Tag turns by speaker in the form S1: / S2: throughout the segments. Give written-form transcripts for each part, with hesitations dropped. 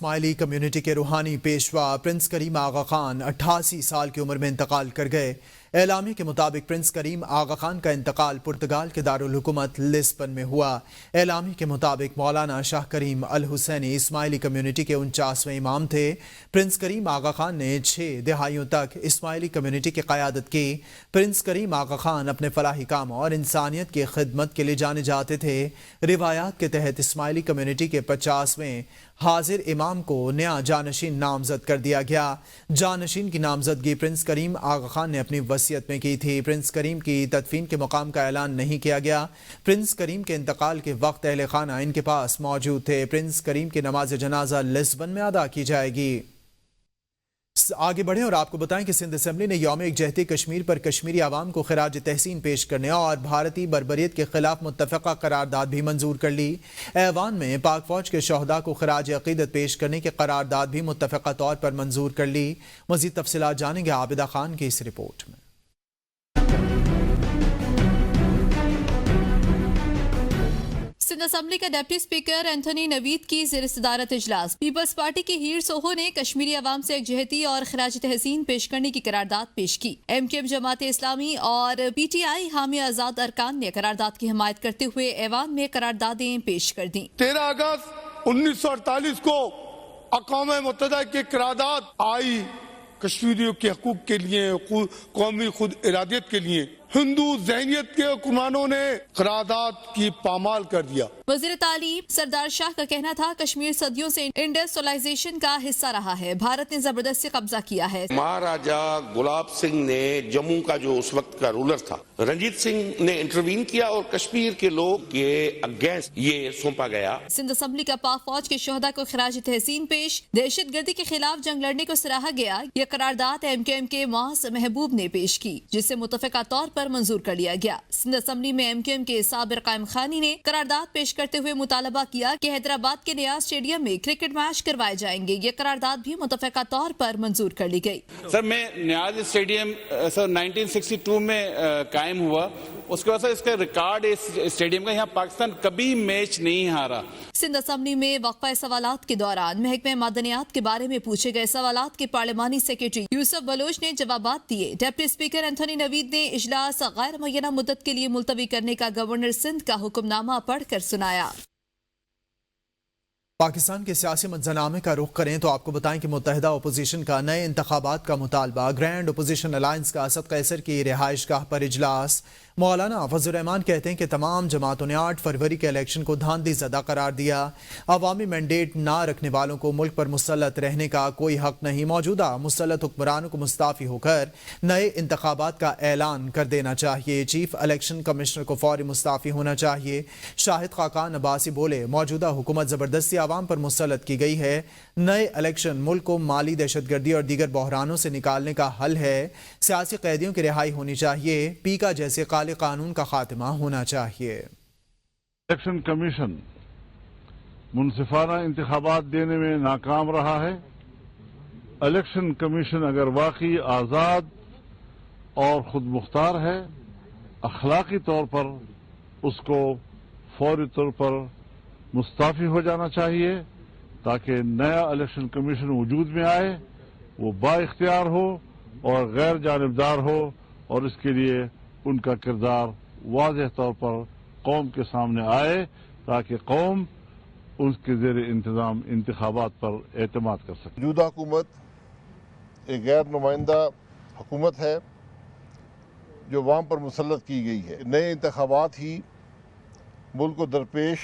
S1: اسماعیلی community کے روحانی پیشوا پرنس کریم آغا خان 88 سال کی عمر میں انتقال کر گئے۔ اعلامیے کے مطابق پرنس کریم آغا خان کا انتقال پرتگال کے دارالحکومت لسبن میں ہوا۔ اعلامیے کے مطابق مولانا شاہ کریم الحسینی اسماعیلی کمیونٹی کے 49ویں امام تھے۔ پرنس کریم آغا خان نے 6 دہائیوں تک اسماعیلی کمیونٹی کی قیادت کی۔ پرنس کریم آغا خان اپنے فلاحی کاموں اور انسانیت کی خدمت کے لیے جانے جاتے تھے۔ روایات کے تحت اسماعیلی کمیونٹی کے 50ویں حاضر امام کو نیا جانشین نامزد کر دیا گیا۔ جانشین کی نامزدگی پرنس کریم آغا خان نے اپنی وصیت میں کی تھی۔ پرنس کریم کی تدفین کے مقام کا اعلان نہیں کیا گیا۔ پرنس کریم کے انتقال کے وقت اہل خانہ ان کے پاس موجود تھے۔ پرنس کریم کی نماز جنازہ لسبن میں ادا کی جائے گی۔ آگے بڑھیں اور آپ کو بتائیں کہ سندھ اسمبلی نے یوم یکجہتی کشمیر پر کشمیری عوام کو خراج تحسین پیش کرنے اور بھارتی بربریت کے خلاف متفقہ قرارداد بھی منظور کر لی۔ ایوان میں پاک فوج کے شہداء کو خراج عقیدت پیش کرنے کی قرارداد بھی متفقہ طور پر منظور کر لی۔ مزید تفصیلات جانیں گے عابدہ خان کی اس رپورٹ میں۔
S2: سندھ اسمبلی کا ڈپٹی اسپیکر اینتھونی نوید کی زیر صدارت اجلاس۔ پیپلز پارٹی کے ہیر سوہو نے کشمیری عوام سے یکجہتی اور خراج تحسین پیش کرنے کی قرارداد پیش کی۔ M Q M Jamaat Islami اور پی ٹی آئی حامی آزاد ارکان نے قرارداد کی حمایت کرتے ہوئے ایوان میں قراردادیں پیش کر دیں۔
S3: 13 اگست 1948 کو اقوام متحدہ کی قرارداد آئی کشمیریوں کے حقوق کے لیے، قومی خود ارادیت کے لیے۔ ہندو ذہنیت کے حکمرانوں نے قرارداد کی پامال کر دیا۔
S2: وزیر تعلیم سردار شاہ کا کہنا تھا کشمیر صدیوں سے انڈسٹریلائزیشن کا حصہ رہا ہے، بھارت نے زبردستی قبضہ کیا ہے۔
S4: مہاراجا گلاب سنگھ نے جموں کا جو اس وقت کا رولر تھا رنجیت سنگھ نے انٹروین کیا اور کشمیر کے لوگ کے اگینسٹ یہ سونپا گیا۔
S2: سندھ اسمبلی کا پاک فوج کے شہداء کو خراج تحسین پیش۔ دہشت گردی کے خلاف جنگ لڑنے کو سراہا گیا۔ یہ قرارداد ایم کیو ایم کے معاذ محبوب نے پیش کی، جسے متفقہ طور پر منظور کر لیا گیا۔ سندھ اسمبلی میں ایم کیو ایم کے صابر قائم خانی نے قرارداد پیش کرتے ہوئے مطالبہ کیا کہ حیدرآباد کے نیاز اسٹیڈیم میں کرکٹ میچ کروائے جائیں گے۔ یہ قرارداد بھی متفقہ طور پر منظور کر لی گئی۔
S5: سر میں نیاز اسٹیڈیم 1962 میں قائم ہوا، اس کے بعد اس کا ریکارڈ اس اسٹیڈیم کا، یہاں پاکستان کبھی میچ نہیں ہارا۔
S2: سندھ اسمبلی میں وقفہ سوالات کے دوران محکمہ معدنیات کے بارے میں پوچھے گئے سوالات کے پارلیمانی سیکرٹری یوسف بلوچ نے جوابات دیے۔ ڈپٹی اسپیکر اینتھونی نوید نے اجلاس غیر معینہ مدت کے لیے ملتوی کرنے کا گورنر سندھ کا حکم نامہ پڑھ کر سنایا۔
S1: پاکستان کے سیاسی منظرنامے کا رخ کریں تو آپ کو بتائیں کہ متحدہ اپوزیشن کا نئے انتخابات کا مطالبہ۔ گرینڈ اپوزیشن الائنس کا اسد قیصر کی رہائش گاہ پر اجلاس۔ مولانا فضل الرحمان کہتے ہیں کہ تمام جماعتوں نے 8 فروری کے الیکشن کو دھاندلی زدہ قرار دیا۔ عوامی مینڈیٹ نہ رکھنے والوں کو ملک پر مسلط رہنے کا کوئی حق نہیں۔ موجودہ مسلط حکمرانوں کو مستعفی ہو کر نئے انتخابات کا اعلان کر دینا چاہیے۔ چیف الیکشن کمشنر کو فوری مستعفی ہونا چاہیے۔ شاہد خاقان عباسی بولے موجودہ حکومت زبردستی عوام پر مسلط کی گئی ہے۔ نئے الیکشن ملک کو مالی دہشت گردی اور دیگر بحرانوں سے نکالنے کا حل ہے۔ سیاسی قیدیوں کی رہائی ہونی چاہیے۔ پیکا جیسے کالے قانون کا خاتمہ ہونا چاہیے۔
S6: الیکشن کمیشن منصفانہ انتخابات دینے میں ناکام رہا ہے۔ الیکشن کمیشن اگر واقعی آزاد اور خود مختار ہے، اخلاقی طور پر اس کو فوری طور پر مستعفی ہو جانا چاہیے تاکہ نیا الیکشن کمیشن وجود میں آئے، وہ با اختیار ہو اور غیر جانبدار ہو، اور اس کے لیے ان کا کردار واضح طور پر قوم کے سامنے آئے تاکہ قوم اس کے زیر انتظام انتخابات پر اعتماد کر سکے۔
S7: موجودہ حکومت ایک غیر نمائندہ حکومت ہے جو عوام پر مسلط کی گئی ہے۔ نئے انتخابات ہی ملک کو درپیش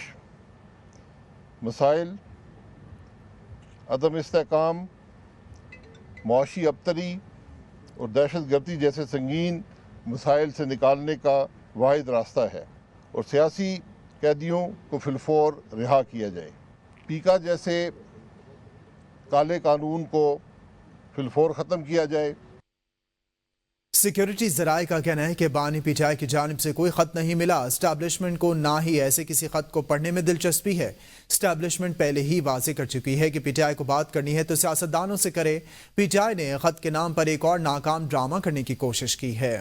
S7: مسائل، عدم استحکام، معاشی ابتری اور دہشت گردی جیسے سنگین مسائل سے نکالنے کا واحد راستہ ہے، اور سیاسی قیدیوں کو فی الفور رہا کیا جائے۔ پیکا جیسے کالے قانون کو فی الفور ختم کیا جائے۔
S1: سیکیورٹی ذرائع کا کہنا ہے کہ بانی پی ٹی آئی کی جانب سے کوئی خط نہیں ملا۔ اسٹیبلشمنٹ کو نہ ہی ایسے کسی خط کو پڑھنے میں دلچسپی ہے۔ اسٹیبلشمنٹ پہلے ہی واضح کر چکی ہے کہ پی ٹی آئی کو بات کرنی ہے تو سیاستدانوں سے کرے۔ پی ٹی آئی نے خط کے نام پر ایک اور ناکام ڈرامہ کرنے کی کوشش کی ہے۔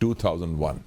S8: 2001।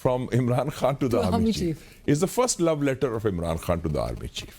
S8: from Imran Khan to the Army Chief. It's the first love letter of Imran Khan to the Army Chief.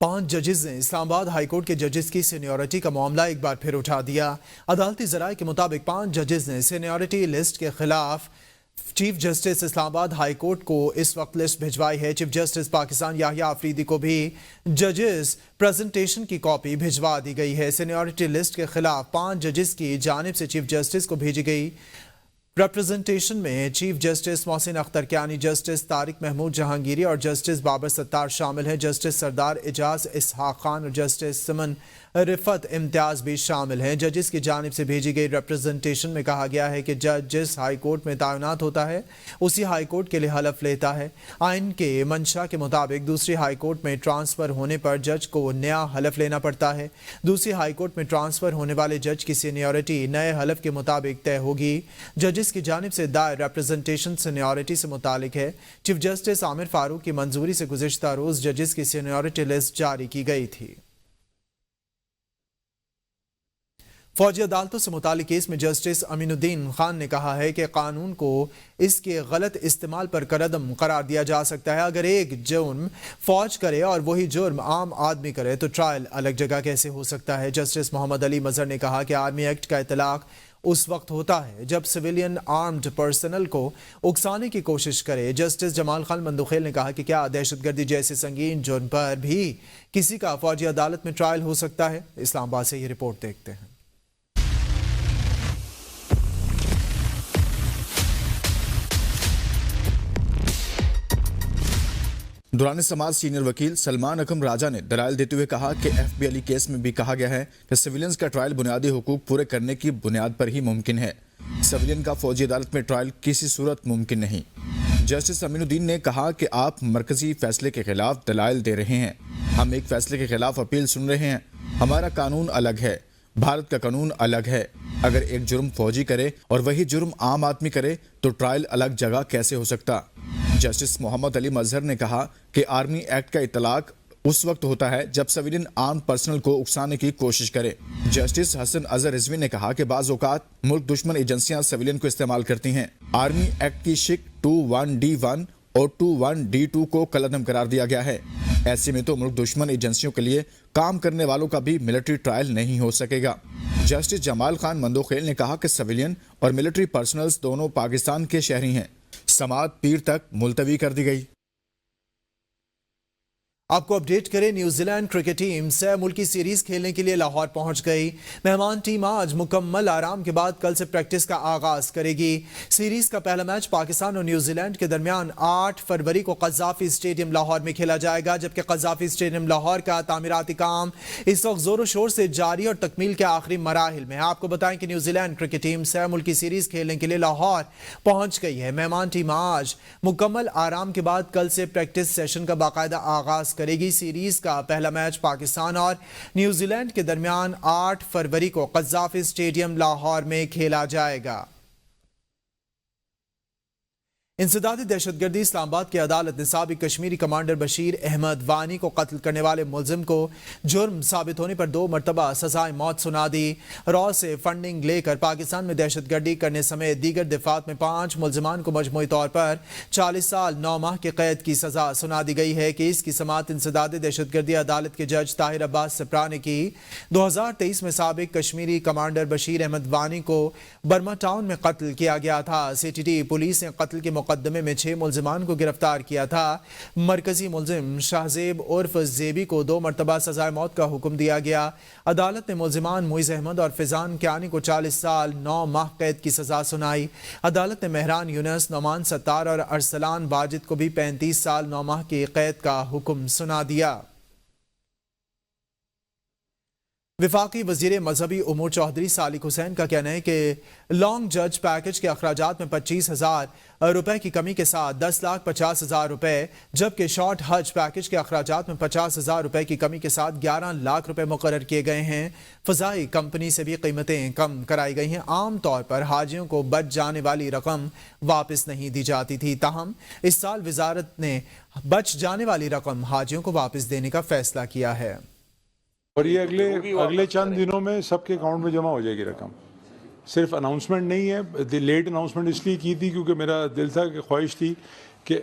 S1: 5 ججز نے اسلام آباد ہائی کورٹ کے ججز کی سینیورٹی کا معاملہ ایک بار پھر اٹھا دیا۔ عدالتی ذرائع کے مطابق 5 ججز نے سینیورٹی لسٹ کے خلاف چیف جسٹس اسلام آباد ہائی کورٹ کو اس وقت لسٹ بھجوائی ہے۔ چیف جسٹس پاکستان یحییٰ آفریدی کو بھی ججز پریزنٹیشن کی کاپی بھجوا دی گئی ہے۔ سینیورٹی لسٹ کے خلاف 5 ججز کی جانب سے چیف جسٹس کو بھیجی گئی ریپرزنٹیشن میں chief justice Mohsin Akhtar Kayani, justice Tariq Mahmood Jahangiri اور جسٹس بابر ستار شامل ہیں۔ جسٹس سردار اعجاز اسحاق خان اور جسٹس سمن رفت امتیاز بھی شامل ہیں۔ ججز کی جانب سے بھیجی گئی ریپرزنٹیشن میں کہا گیا ہے کہ جج جس ہائی کورٹ میں تعینات ہوتا ہے اسی ہائی کورٹ کے لیے حلف لیتا ہے۔ آئین کے منشا کے مطابق دوسری ہائی کورٹ میں ٹرانسفر ہونے پر جج کو نیا حلف لینا پڑتا ہے۔ دوسری ہائی کورٹ میں ٹرانسفر ہونے والے جج کی سینیورٹی نئے حلف کے مطابق طے ہوگی۔ ججز کی جانب سے دائر ریپرزنٹیشن سینیورٹی سے متعلق ہے۔ چیف جسٹس عامر فاروق کی منظوری سے گزشتہ روز ججز کی سینیورٹی لسٹ جاری کی گئی تھی۔ فوجی عدالتوں سے متعلق کیس میں جسٹس امین الدین خان نے کہا ہے کہ قانون کو اس کے غلط استعمال پر کردم قرار دیا جا سکتا ہے۔ اگر ایک جرم فوج کرے اور وہی جرم عام آدمی کرے تو ٹرائل الگ جگہ کیسے ہو سکتا ہے؟ جسٹس محمد علی مظہر نے کہا کہ آرمی ایکٹ کا اطلاق اس وقت ہوتا ہے جب سویلین آرمڈ پرسنل کو اکسانے کی کوشش کرے۔ جسٹس جمال خان مندوخیل نے کہا کہ کیا دہشت گردی جیسے سنگین جرم پر بھی کسی کا فوجی عدالت میں ٹرائل ہو سکتا ہے؟ اسلام آباد سے یہ رپورٹ دیکھتے ہیں۔
S9: دوران سماعت سینئر وکیل سلمان اکرم راجہ نے دلائل دیتے ہوئے کہا کہ ایف بی علی کیس میں بھی کہا گیا ہے کہ سویلینز کا ٹرائل بنیادی حقوق پورے کرنے کی بنیاد پر ہی ممکن ہے۔ سویلین کا فوجی عدالت میں ٹرائل کسی صورت ممکن نہیں۔ جسٹس امین الدین نے کہا کہ آپ مرکزی فیصلے کے خلاف دلائل دے رہے ہیں، ہم ایک فیصلے کے خلاف اپیل سن رہے ہیں۔ ہمارا قانون الگ ہے، بھارت کا قانون الگ ہے۔ اگر ایک جرم فوجی کرے اور وہی جرم عام آدمی کرے تو ٹرائل الگ جگہ کیسے ہو سکتا؟ جسٹس محمد علی مظہر نے کہا کہ آرمی ایکٹ کا اطلاق اس وقت ہوتا ہے جب سویلین آرم پرسنل کو اکسانے کی کوشش کرے۔ جسٹس حسن اظہر رضوی نے کہا کہ بعض اوقات ملک دشمن ایجنسیاں سویلین کو استعمال کرتی ہیں۔ آرمی ایکٹ کی شک 21D1 اور 21D2 کو کالعدم قرار دیا گیا ہے۔ ایسے میں تو ملک دشمن ایجنسیوں کے لیے کام کرنے والوں کا بھی ملٹری ٹرائل نہیں ہو سکے گا۔ جسٹس جمال خان مندوخیل نے کہا کہ سویلین اور ملٹری پرسنلز دونوں پاکستان کے شہری ہیں۔ سماعت پیر تک ملتوی کر دی گئی۔
S1: آپ کو اپڈیٹ کریں، نیوزی لینڈ کرکٹ ٹیم سہ ملکی سیریز کھیلنے کے لیے لاہور پہنچ گئی۔ مہمان ٹیم آج مکمل آرام کے بعد کل سے پریکٹس کا آغاز کرے گی۔ سیریز کا پہلا میچ پاکستان اور نیوزی لینڈ کے درمیان 8 فروری کو قذافی اسٹیڈیم لاہور میں کھیلا جائے گا، جبکہ قذافی اسٹیڈیم لاہور کا تعمیراتی کام اس وقت زور و شور سے جاری اور تکمیل کے آخری مراحل میں ہے۔ آپ کو بتائیں کہ نیوزی لینڈ کرکٹ ٹیم سہ ملکی سیریز کھیلنے کے لیے لاہور پہنچ گئی ہے۔ مہمان ٹیم آج مکمل آرام کے بعد کل سے پریکٹس سیشن کا باقاعدہ آغاز کرے گی۔ سیریز کا پہلا میچ پاکستان اور نیوزی لینڈ کے درمیان 8 فروری کو قذافی اسٹیڈیم لاہور میں کھیلا جائے گا۔ انسدادی دہشت گردی اسلام آباد کی عدالت نے سابق کشمیری کمانڈر بشیر احمد وانی کو قتل کرنے والے ملزم کو جرم ثابت ہونے پر 2 مرتبہ سزائے موت سنا دی۔ را سے فنڈنگ لے کر پاکستان میں دہشت گردی کرنے سمیت دیگر دفعات میں 5 ملزمان کو مجموعی طور پر 40 سال 9 ماہ کی قید کی سزا سنا دی گئی ہے۔ کیس کی سماعت انسدادی دہشت گردی عدالت کے جج طاہر عباس سپرا نے کی۔ 2023 میں سابق کشمیری کمانڈر بشیر احمد وانی کو برما ٹاؤن میں قتل کیا گیا تھا۔ سی ٹی ٹی پولیس نے قتل کے مقدمے میں 6 ملزمان کو گرفتار کیا تھا۔ مرکزی ملزم شاہزیب عرف زیبی کو 2 مرتبہ سزائے موت کا حکم دیا گیا۔ عدالت نے ملزمان معیز احمد اور فیضان کیانی کو 40 سال 9 ماہ قید کی سزا سنائی۔ عدالت نے مہران یونس، نعمان ستار اور ارسلان واجد کو بھی 35 سال 9 ماہ کی قید کا حکم سنا دیا۔ وفاقی وزیر مذہبی امور چودھری صالح حسین کا کہنا ہے کہ لانگ جج پیکج کے اخراجات میں 25,000 روپے کی کمی کے ساتھ 10,50,000 روپے، جبکہ شارٹ حج پیکج کے اخراجات میں 50,000 روپے کی کمی کے ساتھ 11 لاکھ روپے مقرر کیے گئے ہیں۔ فضائی کمپنی سے بھی قیمتیں کم کرائی گئی ہیں۔ عام طور پر حاجیوں کو بچ جانے والی رقم واپس نہیں دی جاتی تھی، تاہم اس سال وزارت نے بچ جانے والی رقم حاجیوں کو واپس دینے کا فیصلہ کیا ہے۔
S10: اور یہ اگلے چند دنوں میں سب کے اکاؤنٹ میں جمع ہو جائے گی رقم۔ صرف اناؤنسمنٹ نہیں ہے، لیٹ اناؤنسمنٹ اس لیے کی تھی کیونکہ میرا دل تھا کہ خواہش تھی کہ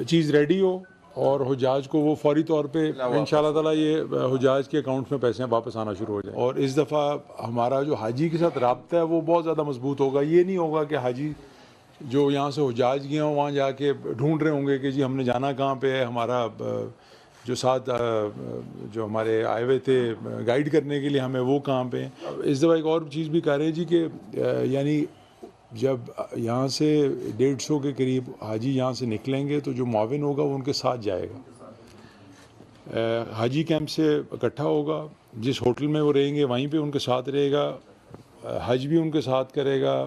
S10: چیز ریڈی ہو اور حجاج کو وہ فوری طور پہ انشاءاللہ تعالیٰ یہ حجاج کے اکاؤنٹس میں پیسے واپس آنا شروع ہو جائیں. اور اس دفعہ ہمارا جو حاجی کے ساتھ رابطہ ہے وہ بہت زیادہ مضبوط ہوگا. یہ نہیں ہوگا کہ حاجی جو یہاں سے حجاج گئے ہوں وہاں جا کے ڈھونڈ رہے ہوں گے کہ جی ہم نے جانا کہاں پہ ہے, ہمارا جو ساتھ جو ہمارے آئے ہوئے تھے گائیڈ کرنے کے لیے ہمیں وہ کہاں پہ ہیں. اس دفعہ ایک اور چیز بھی کہہ رہے ہیں جی کہ یعنی جب یہاں سے 150 کے قریب حاجی یہاں سے نکلیں گے تو جو معاون ہوگا وہ ان کے ساتھ جائے گا, حاجی کیمپ سے اکٹھا ہوگا, جس ہوٹل میں وہ رہیں گے وہیں پہ ان کے ساتھ رہے گا, حج بھی ان کے ساتھ کرے گا,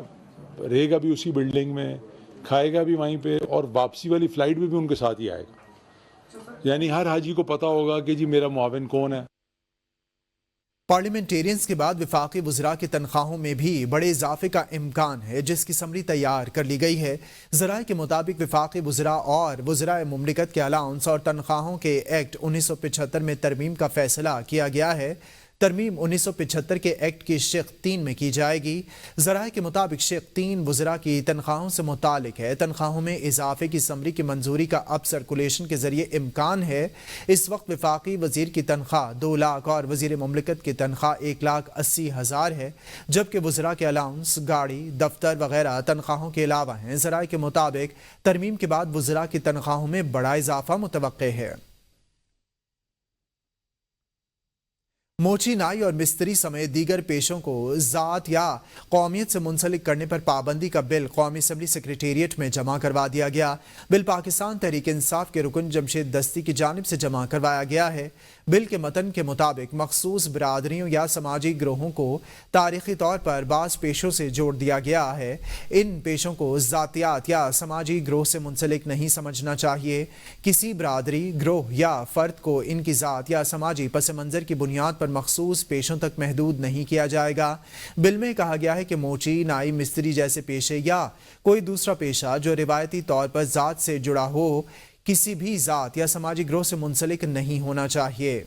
S10: رہے گا بھی اسی بلڈنگ میں, کھائے گا بھی وہیں پہ, اور واپسی والی فلائٹ میں بھی ان کے ساتھ ہی آئے گا. یعنی ہر حاجی کو پتہ ہوگا کہ جی میرا معاون کون ہے.
S1: پارلیمنٹیرینز کے بعد وفاقی وزراء کی تنخواہوں میں بھی بڑے اضافے کا امکان ہے, جس کی سمری تیار کر لی گئی ہے. ذرائع کے مطابق وفاقی وزراء اور وزراء مملکت کے الاؤنس اور تنخواہوں کے ایکٹ 1975 میں ترمیم کا فیصلہ کیا گیا ہے. ترمیم 1975 کے ایکٹ کی شق 3 میں کی جائے گی. ذرائع کے مطابق شق 3 وزراء کی تنخواہوں سے متعلق ہے. تنخواہوں میں اضافے کی سمری کی منظوری کا اب سرکولیشن کے ذریعے امکان ہے. اس وقت وفاقی وزیر کی تنخواہ 2 لاکھ اور وزیر مملکت کی تنخواہ 1,80,000 ہے, جبکہ وزراء کے الاؤنس, گاڑی, دفتر وغیرہ تنخواہوں کے علاوہ ہیں. ذرائع کے مطابق ترمیم کے بعد وزراء کی تنخواہوں میں بڑا اضافہ متوقع ہے. موچی نائی اور مستری سمیت دیگر پیشوں کو ذات یا قومیت سے منسلک کرنے پر پابندی کا بل قومی اسمبلی سیکریٹریٹ میں جمع کروا دیا گیا. بل پاکستان تحریک انصاف کے رکن جمشید دستی کی جانب سے جمع کروایا گیا ہے. بل کے متن کے مطابق مخصوص برادریوں یا سماجی گروہوں کو تاریخی طور پر بعض پیشوں سے جوڑ دیا گیا ہے. ان پیشوں کو ذاتیات یا سماجی گروہ سے منسلک نہیں سمجھنا چاہیے. کسی برادری, گروہ یا فرد کو ان کی ذات یا سماجی پس منظر کی بنیاد پر مخصوص پیشوں تک محدود نہیں کیا جائے گا. بل میں کہا گیا ہے کہ موچی, نائی, مستری جیسے پیشے یا کوئی دوسرا پیشہ جو روایتی طور پر ذات سے جڑا ہو کسی بھی ذات یا سماجی گروہ سے منسلک نہیں ہونا چاہیے.